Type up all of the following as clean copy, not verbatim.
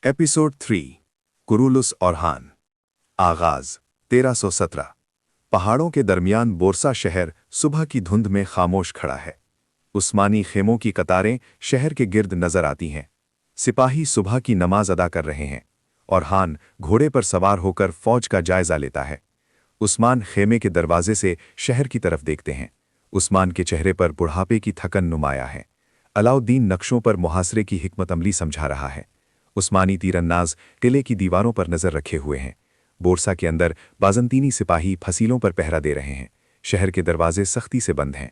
Episode 3 Kurulus और हान। आगाज 1317। पहाड़ों के दरमियान बोरसा शहर सुबह की धुंध में खामोश खड़ा है। उस्मानी खेमों की कतारें शहर के गिर्द नजर आती हैं। सिपाही सुबह की नमाज अदा कर रहे हैं और हान घोड़े पर सवार होकर फौज का जायजा लेता है। उस्मान खेमे के दरवाजे से शहर की तरफ देखते हैं। उस्मान के चेहरे पर बुढ़ापे की थकन नुमाया है। अलाउद्दीन नक्शों पर मुहासरे की हिकमत अमली समझा रहा है। उस्मानी तीरंदाज किले की दीवारों पर नजर रखे हुए हैं। बोरसा के अंदर बाजंतीनी सिपाही फसीलों पर पहरा दे रहे हैं। शहर के दरवाजे सख्ती से बंद हैं।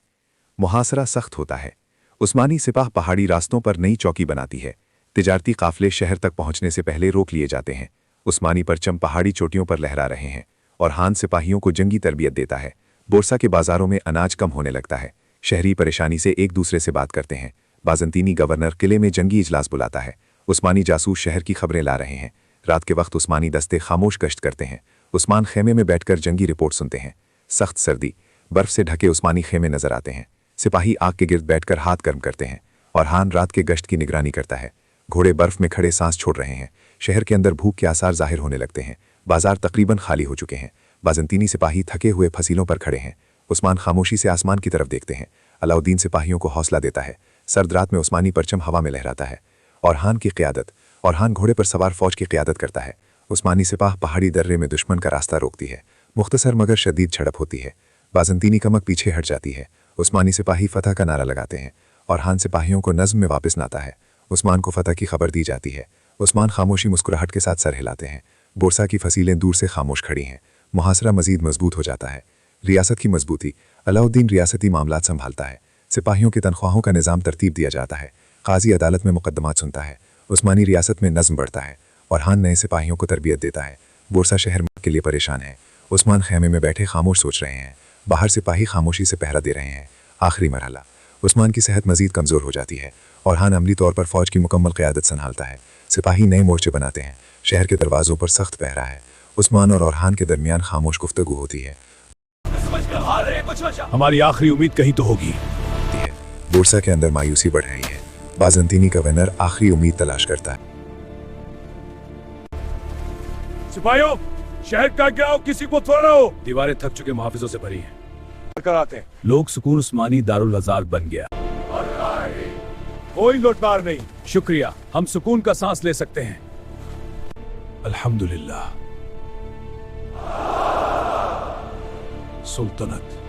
मुहासरा सख्त होता है। उस्मानी सिपाह पहाड़ी रास्तों पर नई चौकी बनाती है। तिजारती काफले शहर तक पहुंचने से पहले रोक लिए जाते हैं। उस्मानी परचम पहाड़ी चोटियों पर लहरा रहे हैं और हान सिपाहियों को जंगी तरबियत देता है। बोरसा के बाजारों में अनाज कम होने लगता है। शहरी परेशानी से एक दूसरे से बात करते हैं। बाजंतीनी गवर्नर किले में जंगी इजलास बुलाता है। उस्मानी जासूस शहर की खबरें ला रहे हैं। रात के वक्त उस्मानी दस्ते खामोश गश्त करते हैं। उस्मान खेमे में बैठकर जंगी रिपोर्ट सुनते हैं। सख्त सर्दी, बर्फ से ढके उस्मानी खेमे नजर आते हैं। सिपाही आग के गिर्द बैठकर हाथ गर्म करते हैं और हान रात के गश्त की निगरानी करता है। घोड़े बर्फ में खड़े सांस छोड़ रहे हैं। शहर के अंदर भूख के आसार जाहिर होने लगते हैं। बाजार तकरीबन खाली हो चुके हैं। बाजंतीनी सिपाही थके हुए फसीलों पर खड़े हैं। उस्मान खामोशी से आसमान की तरफ देखते हैं। अलाउद्दीन सिपाहियों को हौसला देता है। सर्द रात में उस्मानी परचम हवा में लहराता है और हान घोड़े पर सवार फौज की क़ियादत करता है। उस्मानी सिपाह पहाड़ी दर्रे में दुश्मन का रास्ता रोकती है। मुख्तसर मगर शदीद झड़प होती है। बाजंतीनी कमक पीछे हट जाती है। उस्मानी सिपाही फतह का नारा लगाते हैं और हान सिपाहियों को नज़्म में वापस लाता है। उस्मान को फतह की खबर दी जाती है। उस्मान खामोशी मुस्कुराहट के साथ सर हिलाते हैं। बोरसा की फसीलें दूर से खामोश खड़ी हैं। मुहासरा मजीद मजबूत हो जाता है। रियासत की मजबूती। अलाउद्दीन रियासती मामलात संभालता है। सिपाहियों की तनख्वाहों का निज़ाम तरतीब दिया जाता है। काजी अदालत में मुकदमात सुनता है। उस्मानी रियासत में नज़्म बढ़ता है और हान नए सिपाहियों को तरबियत देता है। बोरसा शहर के लिए परेशान है। उस्मान खेमे में बैठे खामोश सोच रहे हैं। बाहर सिपाही खामोशी से पहरा दे रहे हैं। आखिरी मरहला। उस्मान की सेहत मजीद कमज़ोर हो जाती है और हान अमली तौर पर फौज की मुकम्मल क़यादत संभालता है। सिपाही नए मोर्चे बनाते हैं। शहर के दरवाज़ों पर सख्त पहरा है। उस्मान और हान के दरमियान खामोश गुफ्तगू होती है। हमारी आखिरी उम्मीद कहीं तो होगी। बोरसा के अंदर मायूसी बढ़ रही है। बाजंतीनी गवर्नर आखिरी उम्मीद तलाश करता है। सिपाहियों, शहर का गिराओ, किसी को थोड़ा हो। दीवारें थक चुके मुहाफिजों से भरी हैं। कराते हैं। लोग सुकून उस्मानी दारुल वज़ार बन गया। कोई लुटमार नहीं। शुक्रिया, हम सुकून का सांस ले सकते हैं। अल्हम्दुलिल्लाह। सुल्तनत